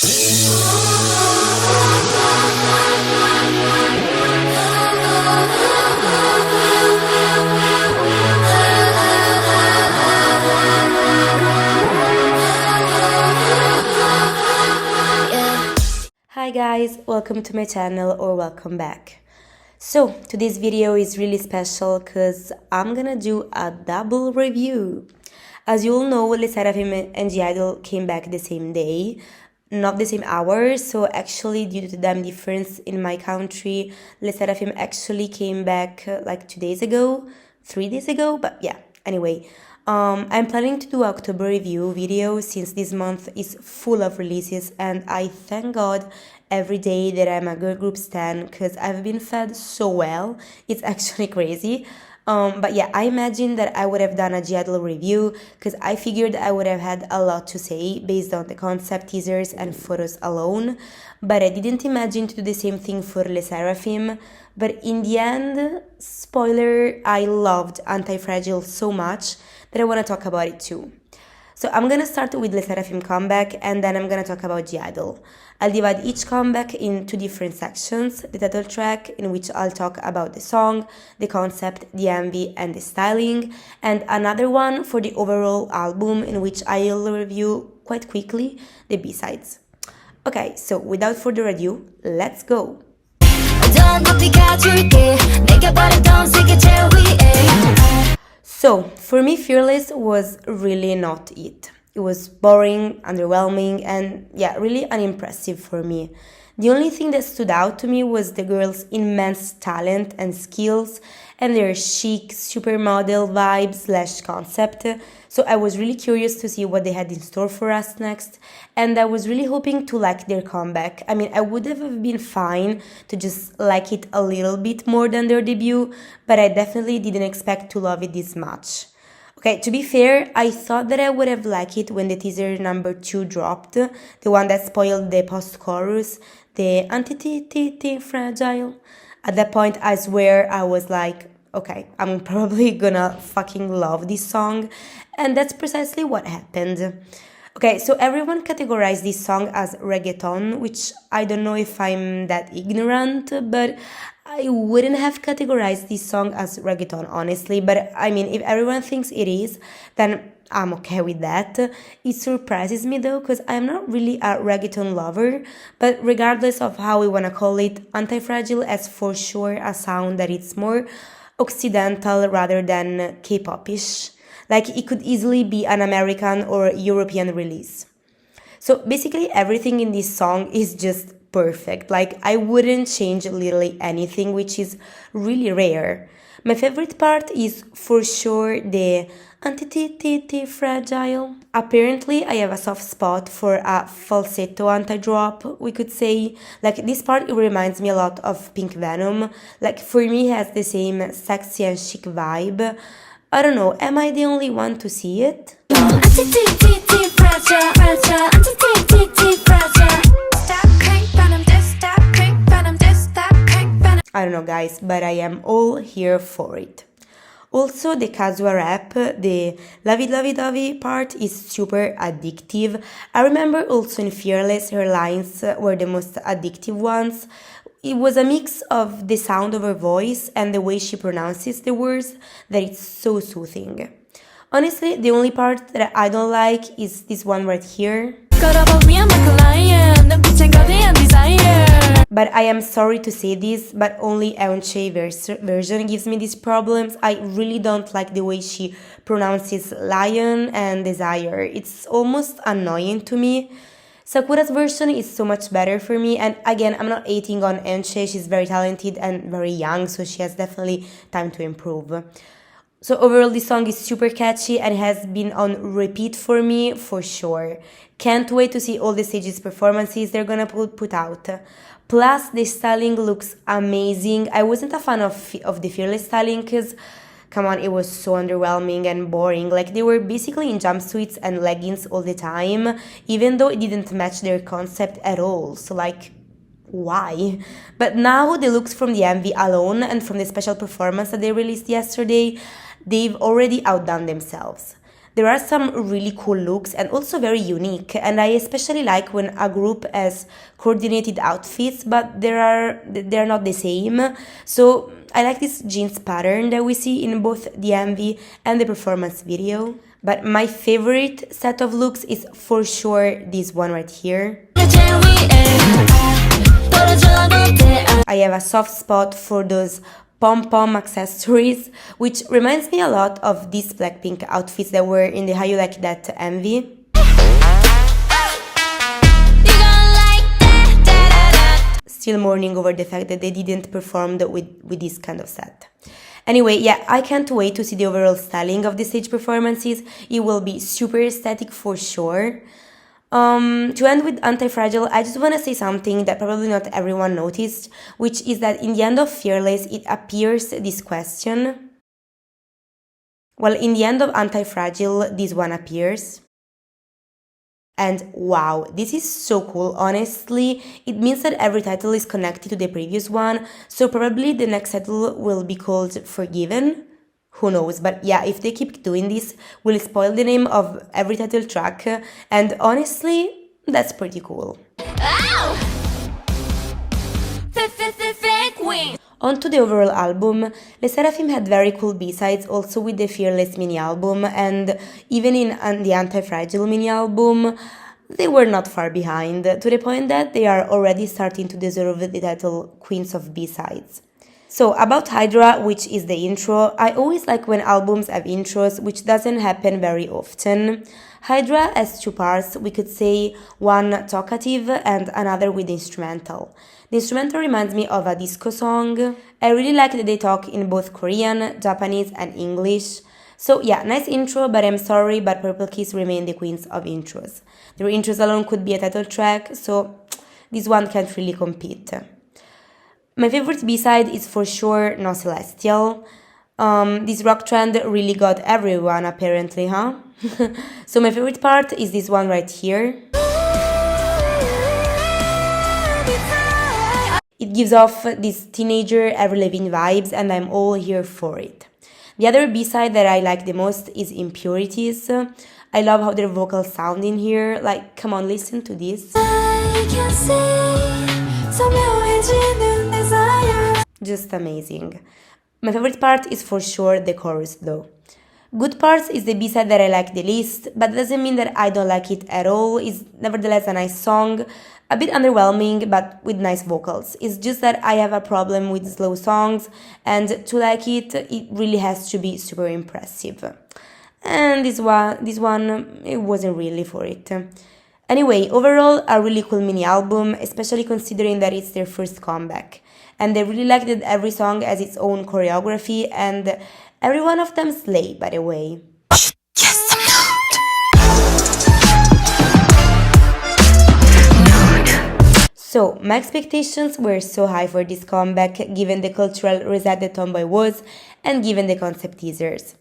Hi guys, welcome to my channel or welcome back. So today's video is really special because I'm gonna do a double review. As you all know, sserafim and nxde came back the same day, not the same hour, so actually due to the time difference in my country, sserafim actually came back like 2 days ago, 3 days ago, but yeah, anyway. I'm planning to do October review video since this month is full of releases, and I thank God every day that I'm a girl group stan because I've been fed so well. It's actually crazy. But yeah, I imagine that I would have done a nxde review because I figured I would have had a lot to say based on the concept, teasers and photos alone, but I didn't imagine to do the same thing for sserafim. But in the end, spoiler, I loved Antifragile so much that I want to talk about it too. So I'm gonna start with sserafim comeback and then I'm gonna talk about nxde. I'll divide each comeback in two different sections: the title track, in which I'll talk about the song, the concept, the MV and the styling, and another one for the overall album, in which I'll review quite quickly the B-sides. Okay, so without further ado, let's go! So, for me, Fearless was really not it. It was boring, underwhelming, and yeah, really unimpressive for me. The only thing that stood out to me was the girls' immense talent and skills and their chic supermodel vibe / concept. So I was really curious to see what they had in store for us next, and I was really hoping to like their comeback. I mean, I would have been fine to just like it a little bit more than their debut, but I definitely didn't expect to love it this much. Okay, to be fair, I thought that I would have liked it when the teaser number 2 dropped, the one that spoiled the post-chorus, the antifragile. At that point, I swear I was like, okay, I'm probably gonna fucking love this song, and that's precisely what happened. Okay, so everyone categorized this song as reggaeton, which I don't know if I'm that ignorant, but I wouldn't have categorized this song as reggaeton, honestly. But I mean, if everyone thinks it is, then I'm okay with that. It surprises me though, because I'm not really a reggaeton lover, but regardless of how we want to call it, Antifragile has for sure a sound that it's more occidental rather than K-pop-ish. Like, it could easily be an American or European release. So basically everything in this song is just perfect. Like, I wouldn't change literally anything, which is really rare. My favorite part is for sure the anti-fragile. Apparently, I have a soft spot for a falsetto anti-drop, we could say. Like, this part, it reminds me a lot of Pink Venom. Like, for me, it has the same sexy and chic vibe. I don't know, am I the only one to see it? I don't know guys, but I am all here for it. Also, the Kazuha rap, the lovey-dovey part is super addictive. I remember also in Fearless, her lines were the most addictive ones. It was a mix of the sound of her voice and the way she pronounces the words that it's so soothing. Honestly, the only part that I don't like is this one right here. But I am sorry to say this, but only nxde version gives me these problems. I really don't like the way she pronounces lion and desire. It's almost annoying to me. Sakura's version is so much better for me, and again, I'm not hating on nxde, she's very talented and very young, so she has definitely time to improve. So overall, this song is super catchy and has been on repeat for me, for sure. Can't wait to see all the stages performances they're gonna put out. Plus, the styling looks amazing. I wasn't a fan of the Fearless styling because, come on, it was so underwhelming and boring. Like, they were basically in jumpsuits and leggings all the time, even though it didn't match their concept at all. So, like, why? But now the looks from the MV alone and from the special performance that they released yesterday, they've already outdone themselves. There are some really cool looks and also very unique, and I especially like when a group has coordinated outfits, but they're not the same. So I like this jeans pattern that we see in both the MV and the performance video. But my favorite set of looks is for sure this one right here. I have a soft spot for those pom-pom accessories, which reminds me a lot of these Blackpink outfits that were in the How You Like That MV. Still mourning over the fact that they didn't perform with this kind of set. Anyway, yeah, I can't wait to see the overall styling of the stage performances. It will be super aesthetic for sure. To end with Antifragile, I just want to say something that probably not everyone noticed, which is that in the end of Fearless, it appears this question. Well, in the end of Antifragile, this one appears. And wow, this is so cool, honestly. It means that every title is connected to the previous one, so probably the next title will be called Forgiven. Who knows, but yeah, if they keep doing this, we'll spoil the name of every title track, and honestly, that's pretty cool. On to the overall album, the Seraphim had very cool B-sides also with the Fearless mini-album, and even in the Anti-Fragile mini-album, they were not far behind, to the point that they are already starting to deserve the title Queens of B-sides. So, about Hydra, which is the intro, I always like when albums have intros, which doesn't happen very often. Hydra has two parts, we could say one talkative and another with the instrumental. The instrumental reminds me of a disco song. I really like that they talk in both Korean, Japanese and English. So yeah, nice intro, but I'm sorry, but Purple Kiss remain the queens of intros. Their intros alone could be a title track, so this one can't really compete. My favorite B-side is for sure No Celestial. This rock trend really got everyone apparently, huh? So my favorite part is this one right here. It gives off these teenager Avril Lavigne vibes and I'm all here for it. The other B-side that I like the most is Impurities. I love how their vocals sound in here, like come on, listen to this. Just amazing. My favorite part is for sure the chorus though. Good Parts is the B-side that I like the least, but doesn't mean that I don't like it at all. It's nevertheless a nice song, a bit underwhelming but with nice vocals. It's just that I have a problem with slow songs, and to like it, it really has to be super impressive. And this one, it wasn't really for it. Anyway, overall, a really cool mini album, especially considering that it's their first comeback. And I really like that every song has its own choreography, and every one of them slay, by the way. Yes, so, my expectations were so high for this comeback, given the cultural reset that Tomboy was, and given the concept teasers.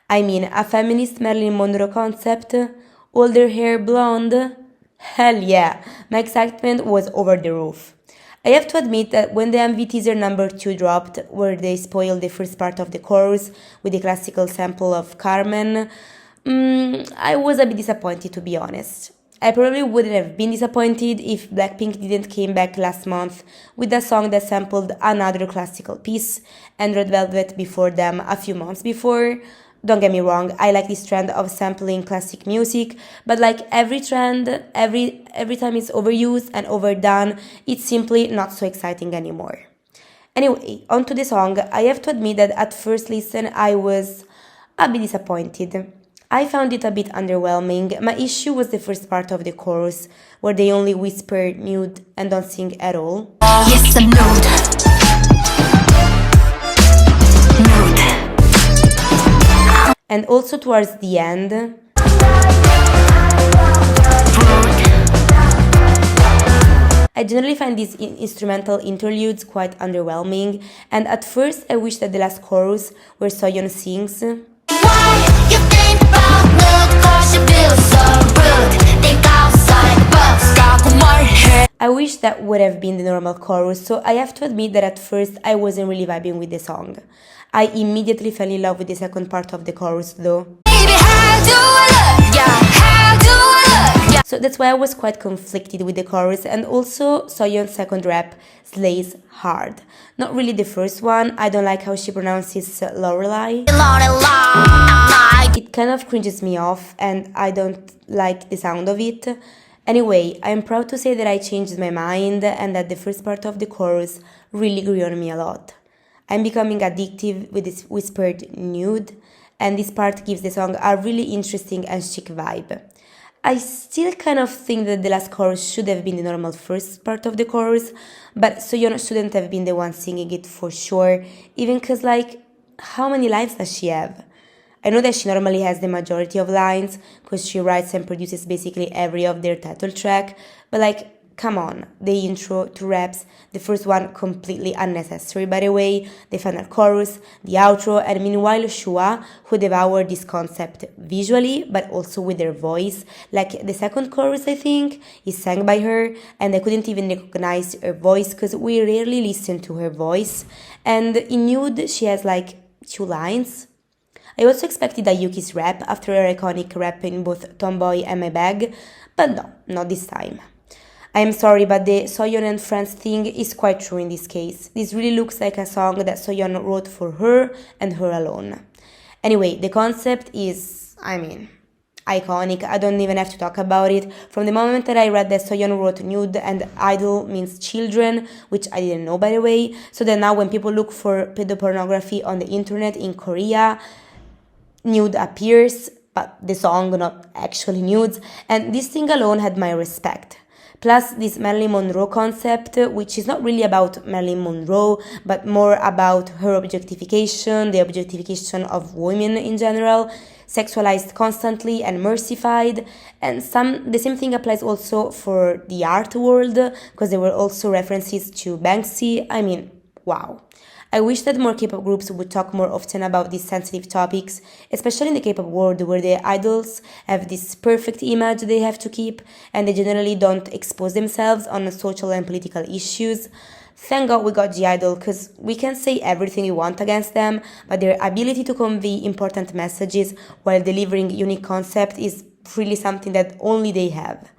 I mean, a feminist Marilyn Monroe concept, older hair blonde. Hell yeah, my excitement was over the roof. I have to admit that when the MV teaser number 2 dropped, where they spoiled the first part of the chorus with the classical sample of Carmen, I was a bit disappointed, to be honest. I probably wouldn't have been disappointed if Blackpink didn't came back last month with a song that sampled another classical piece, and Red Velvet before them a few months before. Don't get me wrong, I like this trend of sampling classic music, but like every trend, every time it's overused and overdone, it's simply not so exciting anymore. Anyway, on to the song. I have to admit that at first listen I was a bit disappointed. I found it a bit underwhelming. My issue was the first part of the chorus, where they only whisper nude and don't sing at all. Yes, I'm nude. And also towards the end, I generally find these instrumental interludes quite underwhelming, and at first I wish that the last chorus where Soyeon sings I wish that would have been the normal chorus, so I have to admit that at first I wasn't really vibing with the song. I immediately fell in love with the second part of the chorus though. Baby, So that's why I was quite conflicted with the chorus, and also Soyeon's second rap slays hard. Not really the first one. I don't like how she pronounces Lorelai. It kind of cringes me off and I don't like the sound of it. Anyway, I'm proud to say that I changed my mind and that the first part of the chorus really grew on me a lot. I'm becoming addictive with this whispered nude, and this part gives the song a really interesting and chic vibe. I still kind of think that the last chorus should have been the normal first part of the chorus, but Soyeon shouldn't have been the one singing it for sure, even cause like, how many lines does she have? I know that she normally has the majority of lines, cause she writes and produces basically every of their title track, but like, come on, the intro, two raps, the first one completely unnecessary by the way, the final chorus, the outro, and meanwhile Shua, who devoured this concept visually, but also with her voice. Like the second chorus, I think, is sang by her, and I couldn't even recognize her voice because we rarely listen to her voice. And in Nude, she has like 2 lines. I also expected a Yuki's rap after her iconic rap in both Tomboy and My Bag, but no, not this time. I am sorry, but the Soyeon and Friends thing is quite true in this case. This really looks like a song that Soyeon wrote for her and her alone. Anyway, the concept is, iconic. I don't even have to talk about it. From the moment that I read that Soyeon wrote nude and idol means children, which I didn't know by the way, so that now when people look for pedopornography on the internet in Korea, nude appears, but the song not actually nudes, and this thing alone had my respect. Plus this Marilyn Monroe concept, which is not really about Marilyn Monroe, but more about her objectification, the objectification of women in general, sexualized constantly and mercified. And the same thing applies also for the art world, because there were also references to Banksy. Wow. I wish that more K-pop groups would talk more often about these sensitive topics, especially in the K-pop world where the idols have this perfect image they have to keep and they generally don't expose themselves on social and political issues. Thank God we got G-Idol, because we can say everything we want against them, but their ability to convey important messages while delivering unique concept is really something that only they have.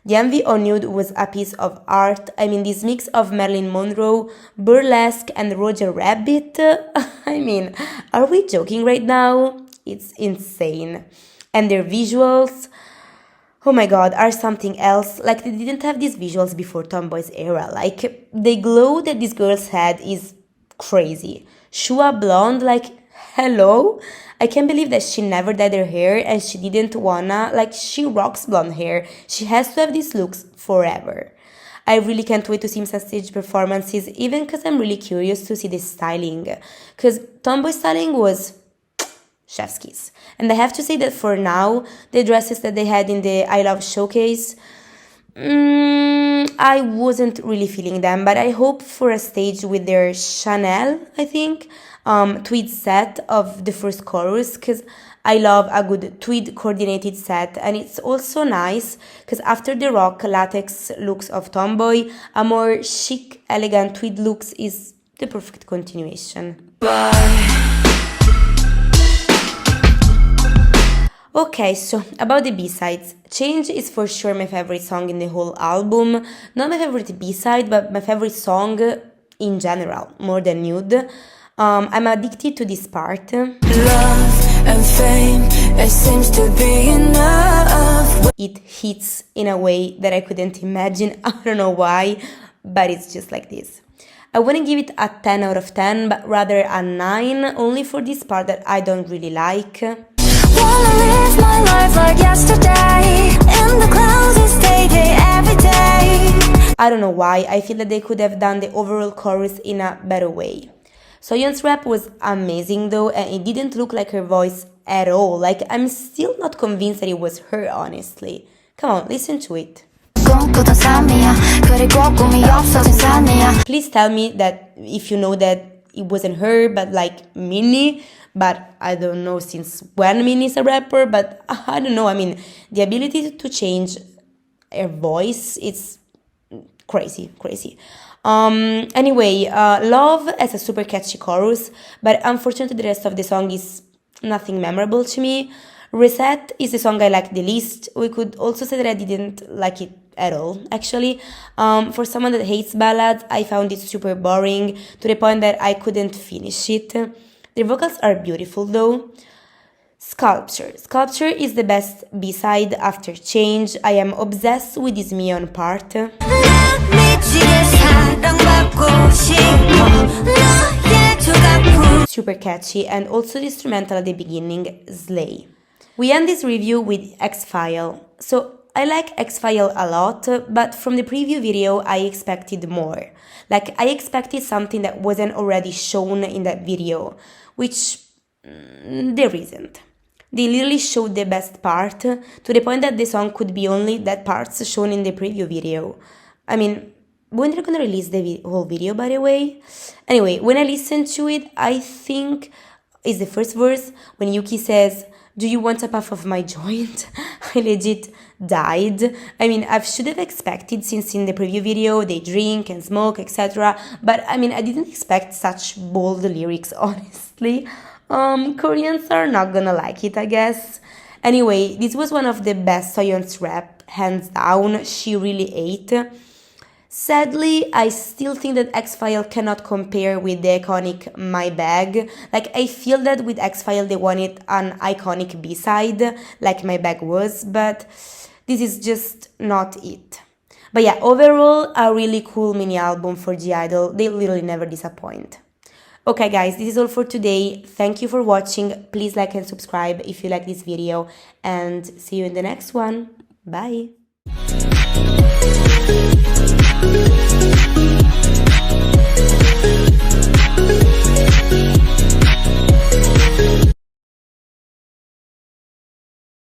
The MV on Nude was a piece of art. This mix of Marilyn Monroe, burlesque, and Roger Rabbit. Are we joking right now? It's insane. And their visuals, oh my god, are something else. Like, they didn't have these visuals before Tomboy's era. Like, the glow that these girls had is crazy. Shua blonde, like, hello? I can't believe that she never dyed her hair and she didn't wanna, like, she rocks blonde hair. She has to have these looks forever. I really can't wait to see some stage performances, even because I'm really curious to see the styling. Because Tomboy styling was chef's kiss. And I have to say that for now, the dresses that they had in the I Love showcase, I wasn't really feeling them, but I hope for a stage with their Chanel, I think, tweed set of the first chorus, because I love a good tweed coordinated set, and it's also nice because after the rock latex looks of Tomboy, a more chic, elegant tweed looks is the perfect continuation. Okay, so about the B-sides. Change is for sure my favorite song in the whole album. Not my favorite B-side, but my favorite song in general, more than Nude. I'm addicted to this part. Love and fame, it seems to be enough. It hits in a way that I couldn't imagine. I don't know why, but it's just like this. I wouldn't give it a 10 out of 10, but rather a 9, only for this part that I don't really like. Wanna live my life like yesterday, in the clouds and stay there every day. I don't know why, I feel that they could have done the overall chorus in a better way. Soyeon's rap was amazing though, and it didn't look like her voice at all. Like, I'm still not convinced that it was her, honestly. Come on, listen to it. Please tell me that if you know that it wasn't her, but like Minnie. But I don't know since when Minnie is a rapper, but I don't know. The ability to change her voice, it's crazy. Anyway, Love has a super catchy chorus, but unfortunately the rest of the song is nothing memorable to me. Reset is the song I like the least. We could also say that I didn't like it at all, actually. For someone that hates ballads, I found it super boring to the point that I couldn't finish it. The vocals are beautiful though. Sculpture. Sculpture is the best B-side after Change. I am obsessed with this Mion part. Super catchy, and also the instrumental at the beginning, Slay. We end this review with X-File. So I like X-File a lot, but from the preview video I expected more. Like, I expected something that wasn't already shown in that video, which there isn't. They literally showed the best part, to the point that the song could be only that parts shown in the preview video. I mean, when they're gonna release the whole video, by the way? Anyway, when I listened to it, I think is the first verse, when Yuki says, "Do you want a puff of my joint?" I legit died. I mean, I should have expected, since in the preview video they drink and smoke, etc. But I mean, I didn't expect such bold lyrics, honestly. Koreans are not gonna like it, I guess. Anyway, this was one of the best Soyeon's rap, hands down. She really ate. Sadly, I still think that X-File cannot compare with the iconic My Bag. Like, I feel that with X-File they wanted an iconic B-side, like My Bag was, but this is just not it. But yeah, overall, a really cool mini album for G-Idol. They literally never disappoint. Okay guys, this is all for today. Thank you for watching. Please like and subscribe if you like this video, and see you in the next one. Bye!